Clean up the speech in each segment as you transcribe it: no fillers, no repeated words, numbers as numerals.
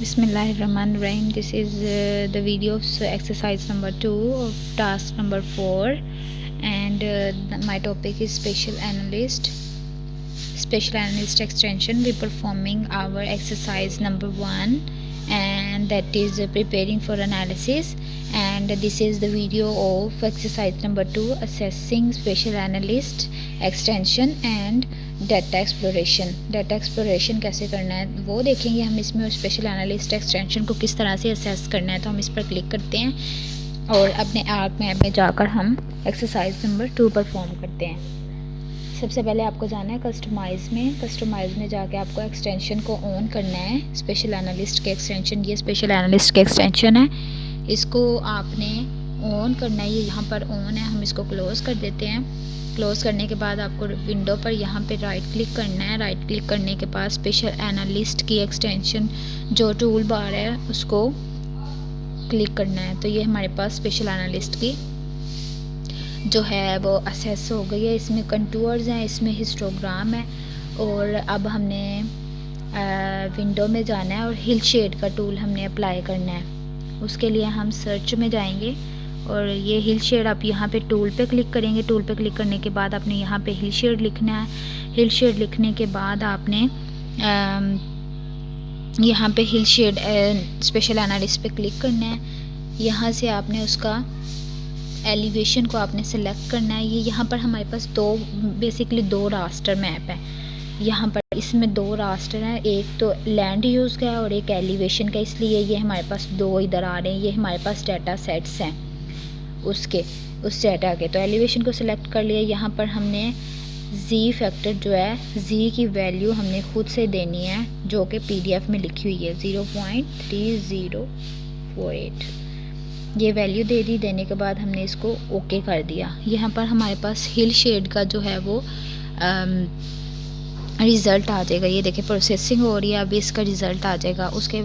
Bismillahirrahmanirrahim. This is the video of exercise number 2 of task number 4, and my topic is special analyst extension. We performing our exercise number 1, and that is preparing for analysis. And this is the video of exercise number 2, assessing special analyst extension and data exploration कैसे करना है वो देखेंगे हम इसमें। और special analyst extension को किस तरह से असेस करना है, तो हम इस पर क्लिक करते हैं और अपने आर्क मैप में जाकर हम एक्सरसाइज नंबर 2 परफॉर्म करते हैं। सबसे पहले आपको जाना है कस्टमाइज़ में जाके आपको एक्सटेंशन को ऑन करना है। स्पेशल एनालिस्ट के एक्सटेंशन, ये स्पेशल एनालिस्ट के एक्सटेंशन है, इसको आपने ऑन करना है। ये यहाँ पर ऑन है, हम इसको क्लोज़ कर देते हैं। क्लोज़ करने के बाद आपको विंडो पर यहाँ पे राइट क्लिक करना है। राइट क्लिक करने के बाद स्पेशल एनालिस्ट की एक्सटेंशन जो टूल बार है उसको क्लिक करना है। तो ये हमारे पास स्पेशल एनालिस्ट की जो है वो असेस हो गई है। इसमें कंटूर्स हैं, इसमें हिस्टोग्राम है। और अब हमने विंडो में जाना है और हिल शेड का टूल हमने अप्लाई करना है। उसके लिए हम सर्च में जाएंगे और ये हिल शेड आप यहाँ पे टूल पे क्लिक करेंगे। टूल पे क्लिक करने के बाद आपने यहाँ पे हिल शेड लिखना है। हिल शेड लिखने के बाद आपने यहाँ पे हिल शेड स्पेशल एनालिस्ट पे क्लिक करना है। यहाँ से आपने उसका एलिवेशन को आपने सेलेक्ट करना है। ये यहाँ पर हमारे पास बेसिकली दो रास्टर मैप है। यहाँ पर इसमें दो रास्टर हैं, एक तो लैंड यूज़ का है और एक एलिवेशन का, इसलिए ये हमारे पास दो इधर आ रहे हैं। ये हमारे पास डाटा सेट्स हैं उस डाटा के। तो एलिवेशन को सिलेक्ट कर लिया। यहाँ पर हमने जी फैक्टर जो है, जी की वैल्यू हमने खुद से देनी है जो कि पीडीएफ में लिखी हुई है 0.3048। ये वैल्यू दे दी। देने के बाद हमने इसको ओके कर दिया। यहाँ पर हमारे पास हिल शेड का जो है वो रिज़ल्ट आ जाएगा। ये देखिए प्रोसेसिंग हो रही है, अभी इसका रिज़ल्ट आ जाएगा। उससे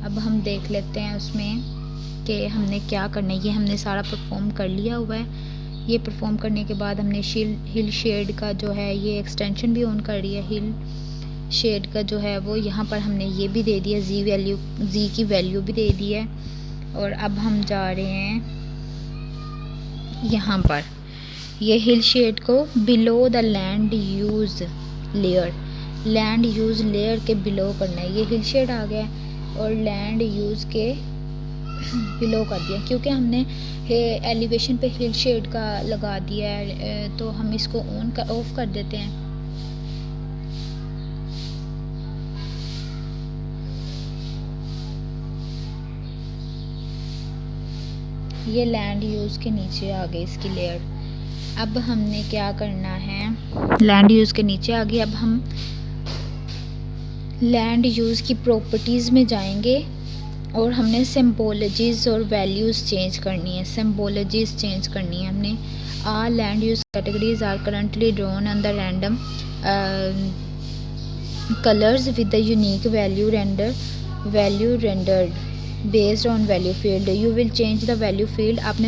अब हम देख लेते हैं उसमें कि हमने क्या करना है। ये हमने सारा परफॉर्म कर लिया हुआ है। ये परफॉर्म करने के बाद हमने हिल शेड का जो है ये एक्सटेंशन भी ऑन कर लिया। हिल शेड का जो है वो यहाँ पर हमने ये भी दे दिया, जी की वैल्यू भी दे दी है। और अब हम जा रहे हैं यहाँ पर ये हिल शेड को below the land use layer के बिलो करना है। ये हिल शेड आ गया और लैंड यूज़ के बिलो कर दिया, क्योंकि हमने एलिवेशन पे हिल शेड का लगा दिया है। तो हम इसको ऑफ कर देते हैं। ये लैंड यूज़ के नीचे आ गई इसकी लेयर। अब हमने क्या करना है, लैंड यूज़ के नीचे आ गई। अब हम लैंड यूज़ की प्रॉपर्टीज़ में जाएंगे और हमने सिम्बोलॉजीज़ और वैल्यूज़ चेंज करनी है। हमने all land use categories are currently drawn on the random colours with the unique value rendered based on value field. You will change the value field. आप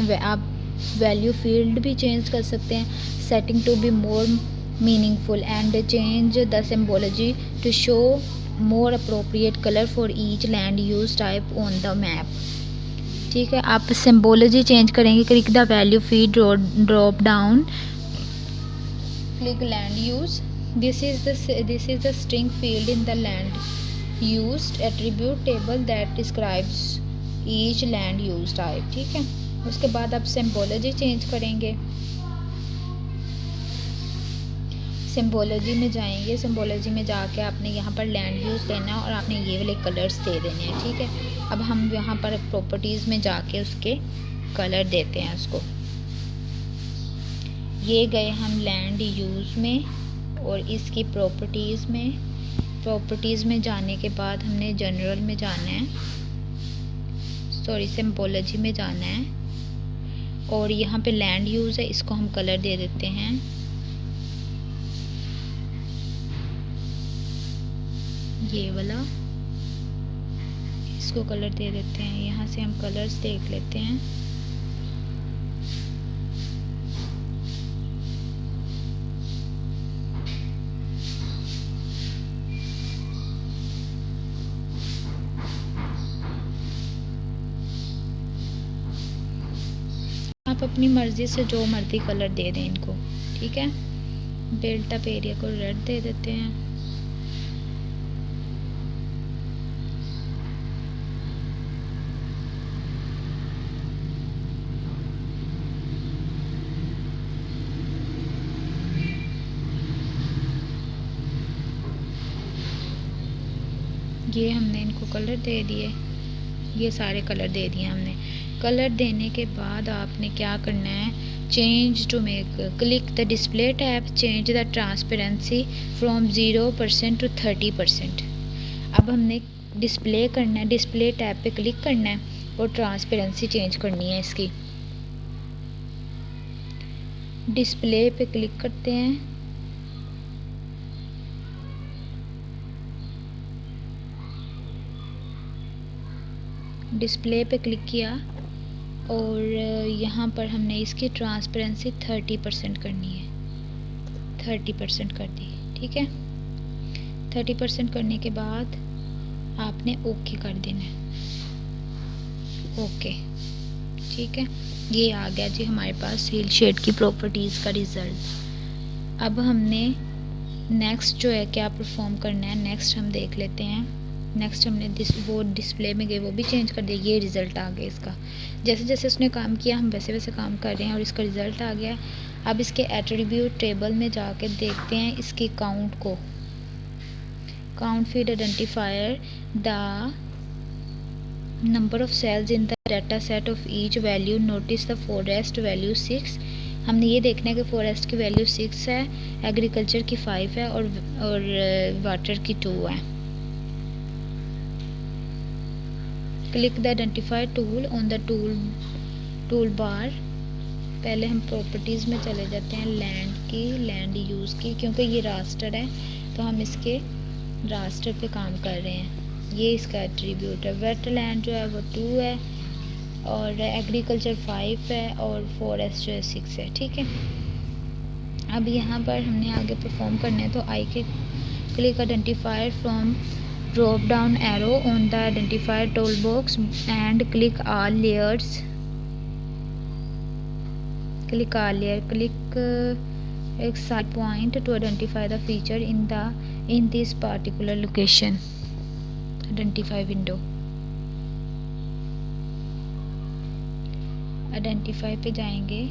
वैल्यू फील्ड भी चेंज कर सकते हैं। Setting to be more meaningful and change the symbology to show more appropriate colour for each land use type on the map. ठीक है, आप symbology change करेंगे। Click the value feed drop down, click land use. This is the string field in the land used attribute table that describes each land use type. ठीक है, उसके बाद आप symbology change करेंगे। सिम्बोलॉजी में जाएंगे। Symbology में जाके आपने यहाँ पर लैंड यूज़ देना है और आपने ये वाले कलर्स दे देने हैं। ठीक है, अब हम यहाँ पर प्रॉपर्टीज़ में जाके उसके कलर देते हैं उसको। ये गए हम लैंड यूज़ में और इसकी प्रॉपर्टीज़ में जाने के बाद हमने जनरल में जाना है, सिम्बोलॉजी में जाना है और यहाँ पे लैंड यूज़ है, इसको हम कलर दे देते हैं। ये वाला, इसको कलर दे देते हैं। यहाँ से हम कलर्स देख लेते हैं। आप अपनी मर्ज़ी से जो मर्ज़ी कलर दे दें इनको, ठीक है। बिल्ट अप एरिया को रेड दे देते हैं। ये हमने इनको कलर दे दिए, ये सारे कलर दे दिए हमने। कलर देने के बाद आपने क्या करना है, change to make, click the display tab, change the transparency from 0% to 30%। अब हमने डिस्प्ले करना है, डिस्प्ले टैब पे क्लिक करना है और ट्रांसपेरेंसी चेंज करनी है इसकी। डिस्प्ले पे क्लिक करते हैं, डिस्प्ले पे क्लिक किया और यहाँ पर हमने इसकी ट्रांसपेरेंसी 30% करनी है। 30% कर दी, ठीक है। 30% करने के बाद आपने ओके कर देना है, ओके, ठीक है। ये आ गया जी हमारे पास हिल शेड की प्रॉपर्टीज़ का रिज़ल्ट। अब हमने नेक्स्ट जो है क्या परफॉर्म करना है, नेक्स्ट हम देख लेते हैं। नेक्स्ट हमने वो डिस्प्ले में गए वो भी चेंज कर दिया, ये रिज़ल्ट आ गया इसका। जैसे जैसे उसने काम किया हम वैसे वैसे काम कर रहे हैं और इसका रिज़ल्ट आ गया। अब इसके एट्रीब्यूट टेबल में जाके देखते हैं इसकी काउंट को। Count feed identifier the number of cells in the data set of each value, notice the first value 6। हमने ये देखना है कि फॉरेस्ट की वैल्यू 6 है, एग्रीकल्चर की 5 है और वाटर की 2 है। Click the identifier tool on the tool bar. पहले हम प्रॉपर्टीज़ में चले जाते हैं, लैंड की, लैंड यूज़ की, क्योंकि ये रास्टर है तो हम इसके रास्टर पे काम कर रहे हैं। ये इसका एट्रीब्यूट है। वेटलैंड जो है वो 2 है और एग्रीकल्चर 5 है और फॉरेस्ट जो है 6 है, ठीक है। अब यहाँ पर हमने आगे परफॉर्म करना है तो आई के click identifier from drop down arrow on the identifier toolbox and click all layers. Click all layer. Click a side point to identify the feature in this particular location. Identify window. Identify पे जाएंगे,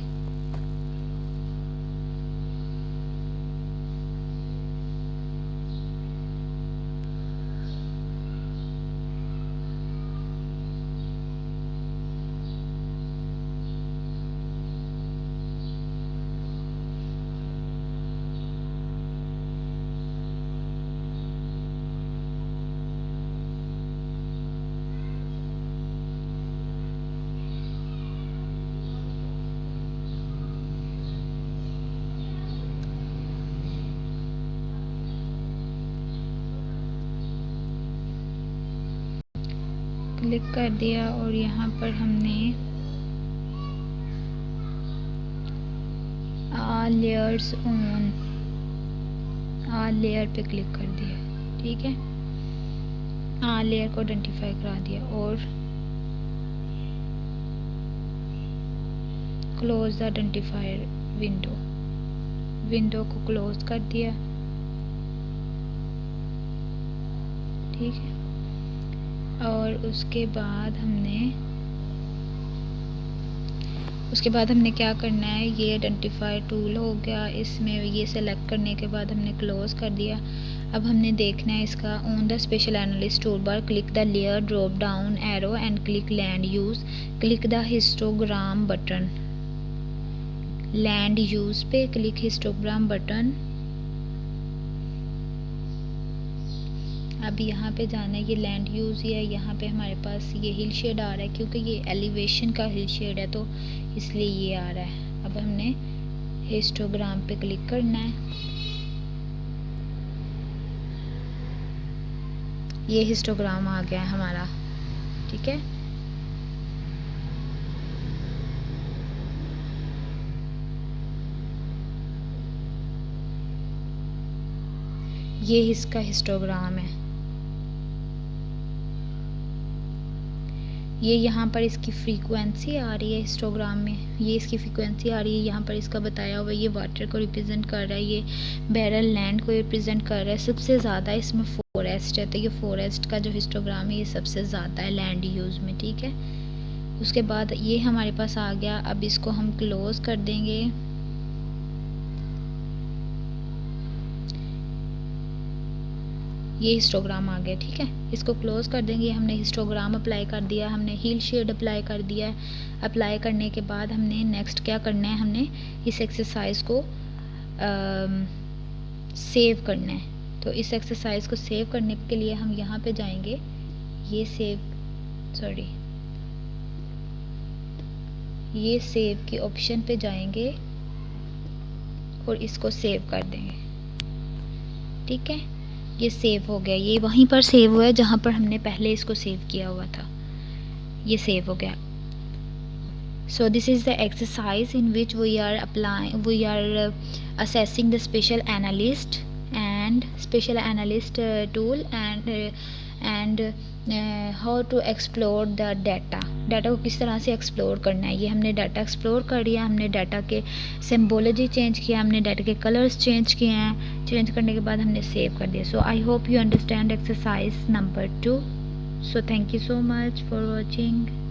click कर दिया और यहाँ पर हमने all layers on, all layer पे click कर दिया, ठीक है। ऑल लेयर को आइडेंटिफाई करा दिया और close the identifier window, window को क्लोज कर दिया, ठीक है। और उसके बाद हमने क्या करना है, ये आइडेंटिफाई टूल हो गया, इसमें ये सेलेक्ट करने के बाद हमने क्लोज कर दिया। अब हमने देखना है इसका on the special analyst tool bar, click the layer drop down arrow and click land use, click the histogram button. Land use पे क्लिक हिस्टोग्राम बटन। अब यहाँ पे जाना है, ये लैंड यूज़ ही है, यहाँ पे हमारे पास ये हिल शेड आ रहा है क्योंकि ये एलिवेशन का हिल शेड है तो इसलिए ये आ रहा है। अब हमने हिस्टोग्राम पे क्लिक करना है, ये हिस्टोग्राम आ गया है हमारा, ठीक है। ये इसका हिस्टोग्राम है। ये यहाँ पर इसकी फ्रीक्वेंसी आ रही है हिस्टोग्राम में, ये इसकी फ्रीक्वेंसी आ रही है, यहाँ पर इसका बताया हुआ है। ये वाटर को रिप्रेजेंट कर रहा है, ये बैरल लैंड को रिप्रेजेंट कर रहा है। सबसे ज़्यादा इसमें फॉरेस्ट है, तो ये फॉरेस्ट का जो हिस्टोग्राम है ये सबसे ज़्यादा है लैंड यूज़ में, ठीक है। उसके बाद ये हमारे पास आ गया। अब इसको हम क्लोज़ कर देंगे। ये हिस्टोग्राम आ गया, ठीक है। इसको क्लोज़ कर देंगे। हमने हिस्टोग्राम अप्लाई कर दिया, हमने हील शेड अप्लाई कर दिया है। अप्लाई करने के बाद हमने नेक्स्ट क्या करना है, हमने इस एक्सरसाइज को सेव करना है। तो इस एक्सरसाइज को सेव करने के लिए हम यहाँ पे जाएंगे, ये सेव की ऑप्शन पे जाएंगे और इसको सेव कर देंगे, ठीक है। ये सेव हो गया, ये वहीं पर सेव हुआ है जहाँ पर हमने पहले इसको सेव किया हुआ था, ये सेव हो गया। So this is the exercise in which we are assessing the special analyst tool and how to explore the data को किस तरह से एक्सप्लोर करना है। ये हमने डाटा एक्सप्लोर कर लिया, हमने डाटा के सिम्बोलॉजी चेंज किया, हमने डाटा के कलर्स चेंज किए हैं। चेंज करने के बाद हमने सेव कर दिया। So I hope you understand exercise number 2. So thank you so much for watching.